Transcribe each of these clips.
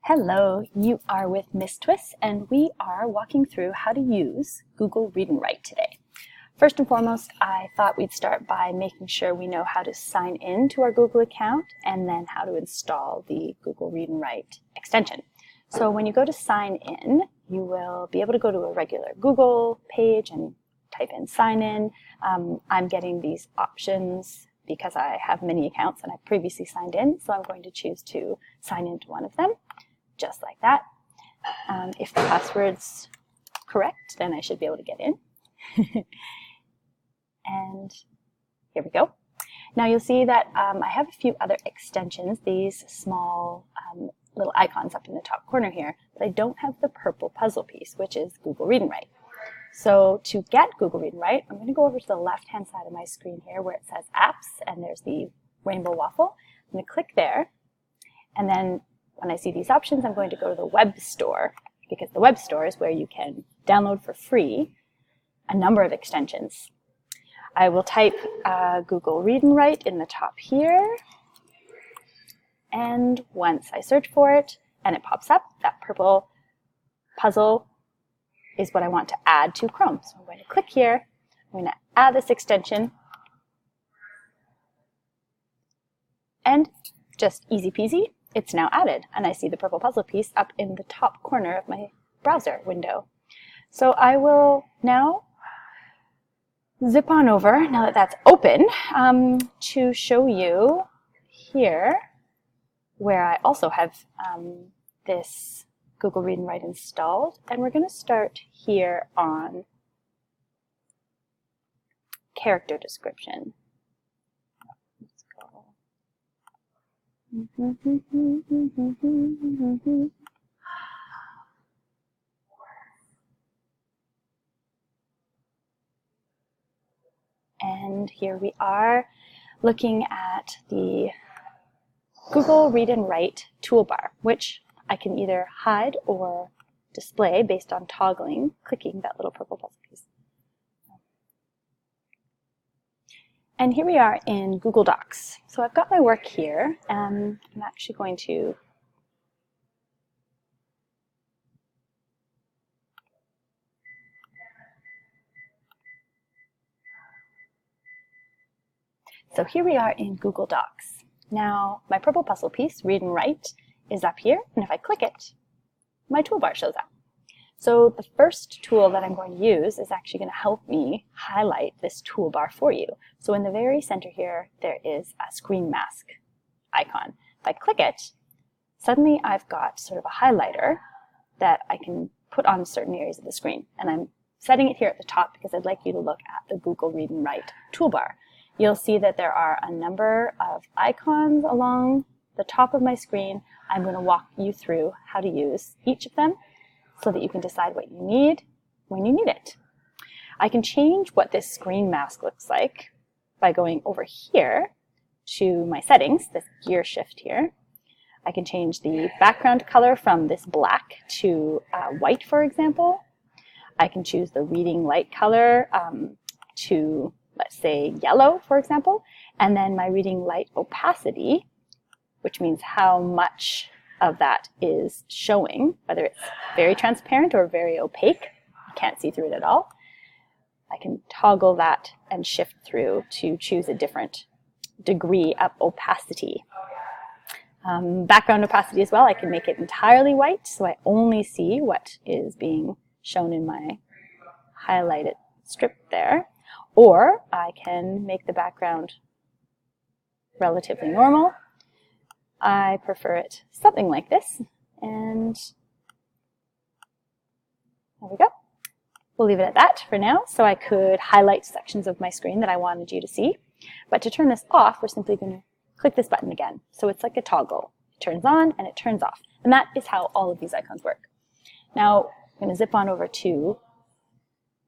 Hello, you are with Miss Twist, and we are walking through how to use Google Read and Write today. First and foremost, I thought we'd start by making sure we know how to sign in to our Google account and then how to install the Google Read and Write extension. So when you go to sign in, you will be able to go to a regular Google page and type in sign in. I'm getting these options because I have many accounts and I previously signed in, so I'm going to choose to sign into one of them. Just like that. If the password's correct, then I should be able to get in. And here we go. Now you'll see that I have a few other extensions, these small little icons up in the top corner here, but I don't have the purple puzzle piece, which is Google Read and Write. So to get Google Read and Write, I'm going to go over to the left-hand side of my screen here where it says Apps, and there's the rainbow waffle. I'm going to click there, and then when I see these options, I'm going to go to the web store, because the web store is where you can download for free a number of extensions. I will type Google Read and Write in the top here, and once I search for it and it pops up, that purple puzzle is what I want to add to Chrome. So I'm going to click here, I'm going to add this extension, and just easy peasy, it's now added, and I see the purple puzzle piece up in the top corner of my browser window. So I will now zip on over, now that that's open, to show you here where I also have this Google Read and Write installed, and we're going to start here on character description. And here we are looking at the Google Read and Write toolbar, which I can either hide or display based on clicking that little purple puzzle piece. And here we are in Google Docs. So I've got my work here, and I'm actually going to So here we are in Google Docs. Now my purple puzzle piece, Read and Write, is up here, and if I click it, my toolbar shows up. So the first tool that I'm going to use is actually going to help me highlight this toolbar for you. So in the very center here, there is a screen mask icon. If I click it, suddenly I've got sort of a highlighter that I can put on certain areas of the screen. And I'm setting it here at the top because I'd like you to look at the Google Read and Write toolbar. You'll see that there are a number of icons along the top of my screen. I'm going to walk you through how to use each of them so that you can decide what you need when you need it. I can change what this screen mask looks like by going over here to my settings, this gear shift here. I can change the background color from this black to white, for example. I can choose the reading light color to, let's say, yellow, for example, and then my reading light opacity, which means how much of that is showing, whether it's very transparent or very opaque. You can't see through it at all. I can toggle that and shift through to choose a different degree of opacity. Background opacity as well, I can make it entirely white, so I only see what is being shown in my highlighted strip there. Or I can make the background relatively normal. I prefer it something like this, and there we go. We'll leave it at that for now, so I could highlight sections of my screen that I wanted you to see. But to turn this off, we're simply going to click this button again. So it's like a toggle. It turns on and it turns off. And that is how all of these icons work. Now, I'm going to zip on over to,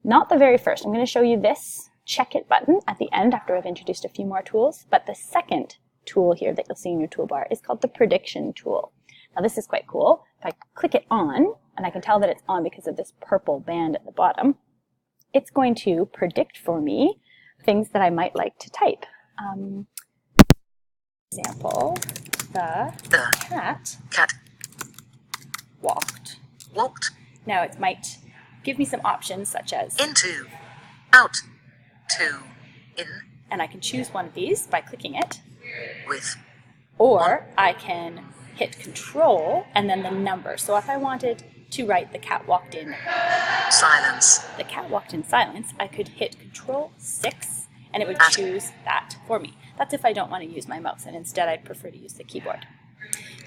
not the very first, I'm going to show you this check it button at the end after I've introduced a few more tools, but the second tool here that you'll see in your toolbar is called the prediction tool. Now this is quite cool. If I click it on, and I can tell that it's on because of this purple band at the bottom, it's going to predict for me things that I might like to type. Example, the cat walked. Now it might give me some options such as Into, out, to, in, and I can choose one of these by clicking it. with. Or I can hit Control and then the number. So if I wanted to write the cat walked in Silence. the cat walked in silence, I could hit Control 6 and it would choose that for me. That's if I don't want to use my mouse and instead I'd prefer to use the keyboard.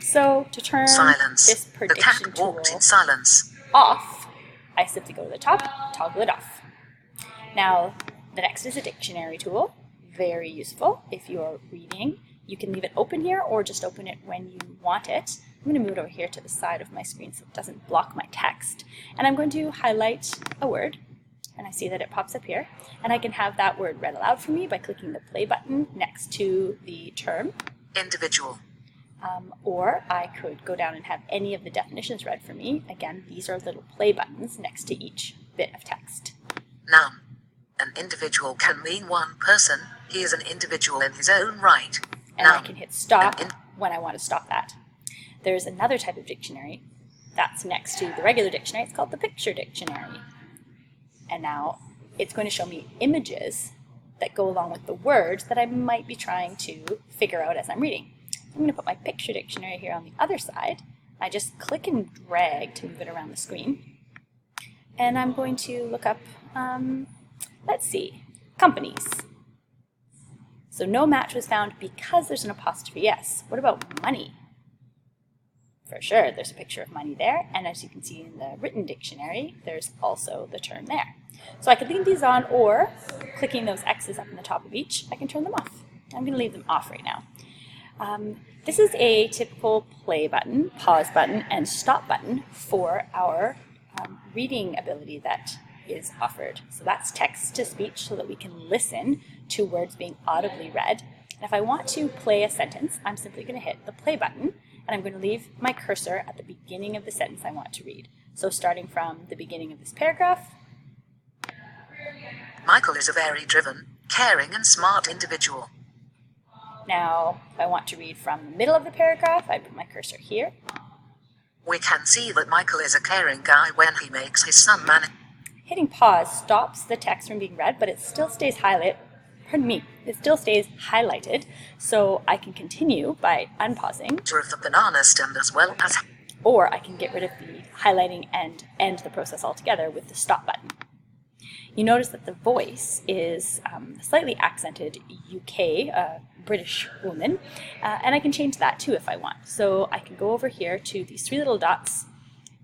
So to turn Silence. this The prediction cat tool walked in silence. off, I simply go to the top, toggle it off. Now the next is a dictionary tool. Very useful if you're reading. You can leave it open here or just open it when you want it. I'm going to move it over here to the side of my screen so it doesn't block my text. And I'm going to highlight a word, and I see that it pops up here. And I can have that word read aloud for me by clicking the play button next to the term. Individual. Or I could go down and have any of the definitions read for me. Again, these are little play buttons next to each bit of text. Noun. An individual can mean one person. He is an individual in his own right. And I can hit stop when I want to stop that. There's another type of dictionary that's next to the regular dictionary. It's called the picture dictionary. And now it's going to show me images that go along with the words that I might be trying to figure out as I'm reading. I'm going to put my picture dictionary here on the other side. I just click and drag to move it around the screen. And I'm going to look up, let's see, companies. So no match was found because there's an apostrophe S. What about money? For sure, there's a picture of money there. And as you can see in the written dictionary, there's also the term there. So I could leave these on, or clicking those X's up in the top of each, I can turn them off. I'm going to leave them off right now. This is a typical play button, pause button, and stop button for our reading ability that is offered. So that's text to speech so that we can listen to words being audibly read. And if I want to play a sentence, I'm simply going to hit the play button and I'm going to leave my cursor at the beginning of the sentence I want to read. So starting from the beginning of this paragraph. Michael is a very driven, caring and smart individual. Now, if I want to read from the middle of the paragraph, I put my cursor here. We can see that Michael is a caring guy when he makes his son manage. Hitting pause stops the text from being read, but it still stays highlighted. It still stays highlighted, so I can continue by unpausing. Of the banana stand as well as. Or I can get rid of the highlighting and end the process altogether with the stop button. You notice that the voice is slightly accented UK, British woman, and I can change that too if I want. So I can go over here to these three little dots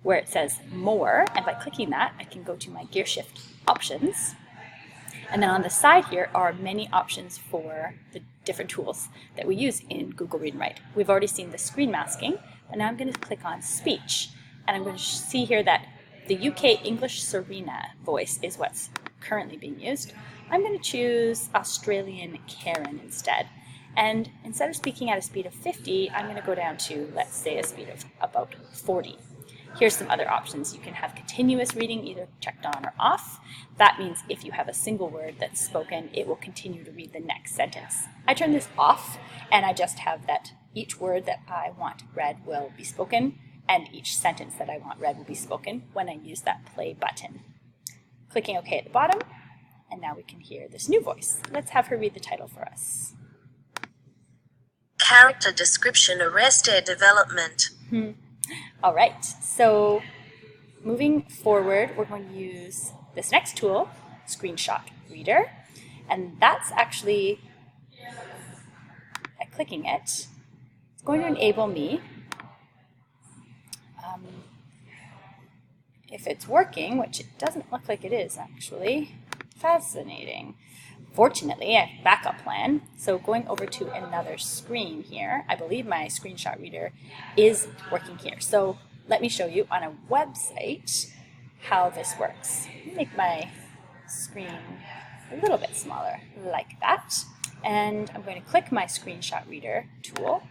where it says more, and by clicking that, I can go to my gear shift options. And then on the side here are many options for the different tools that we use in Google Read and Write. We've already seen the screen masking, but now I'm going to click on speech, and I'm going to see here that the UK English Serena voice is what's currently being used. I'm going to choose Australian Karen instead. And instead of speaking at a speed of 50, I'm going to go down to, let's say, a speed of about 40. Here's some other options. You can have continuous reading either checked on or off. That means if you have a single word that's spoken, it will continue to read the next sentence. I turn this off, and I just have that each word that I want read will be spoken, and each sentence that I want read will be spoken when I use that play button. Clicking OK at the bottom, and now we can hear this new voice. Let's have her read the title for us. Character description, arrested development. All right, so moving forward, we're going to use this next tool, Screenshot Reader, and that's actually, by clicking it, it's going to enable me, if it's working, which it doesn't look like it is actually, fascinating. Fortunately, I have a backup plan, so going over to another screen here, I believe my screenshot reader is working here. So let me show you on a website how this works. Make my screen a little bit smaller, like that. And I'm going to click my screenshot reader tool,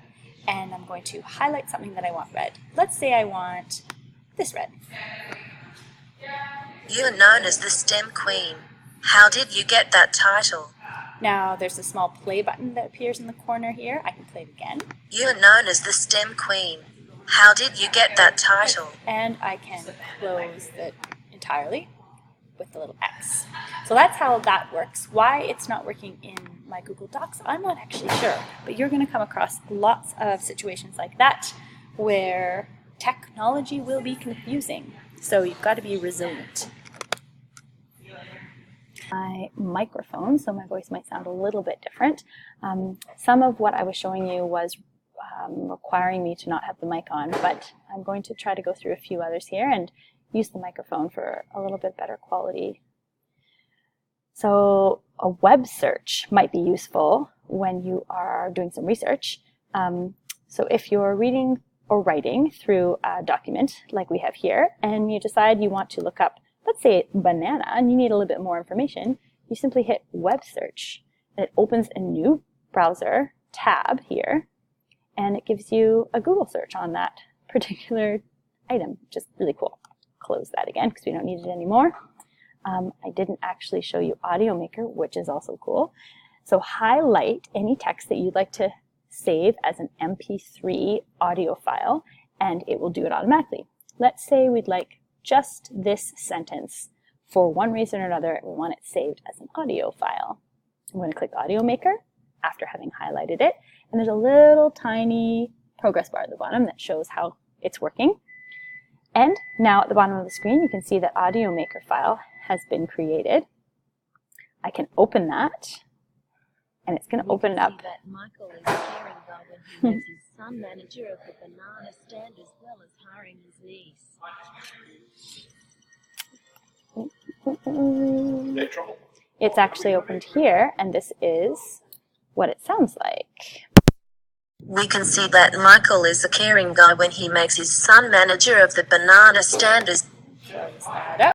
and I'm going to highlight something that I want read. Let's say I want this read. You're known as the STEM Queen. How did you get that title? Now there's a small play button that appears in the corner here. I can play it again. You're known as the STEM Queen. How did you get that title? And I can close it entirely with the little X. So that's how that works. Why it's not working in my Google Docs, I'm not actually sure, but you're going to come across lots of situations like that where technology will be confusing. So you've got to be resilient. My microphone, so my voice might sound a little bit different. Some of what I was showing you was requiring me to not have the mic on, but I'm going to try to go through a few others here and use the microphone for a little bit better quality. So a web search might be useful when you are doing some research. So if you're reading or writing through a document like we have here, and you decide you want to look up, let's say, banana, and you need a little bit more information, you simply hit web search, and it opens a new browser tab here, and it gives you a Google search on that particular item, which is really cool. Close that again because we don't need it anymore. I didn't actually show you Audio Maker, which is also cool. So highlight any text that you'd like to save as an MP3 audio file, and it will do it automatically. Let's say we'd like just this sentence. For one reason or another, we want it saved as an audio file. I'm going to click Audio Maker after having highlighted it, and there's a little tiny progress bar at the bottom that shows how it's working. And now at the bottom of the screen, you can see that Audio Maker file has been created. I can open that, and it's going to open it up. That Michael is caring about when he makes his son manager of the banana stand as well as hiring his niece. It's actually opened here, and this is what it sounds like. We can see that Michael is a caring guy when he makes his son manager of the banana stand as Close that up.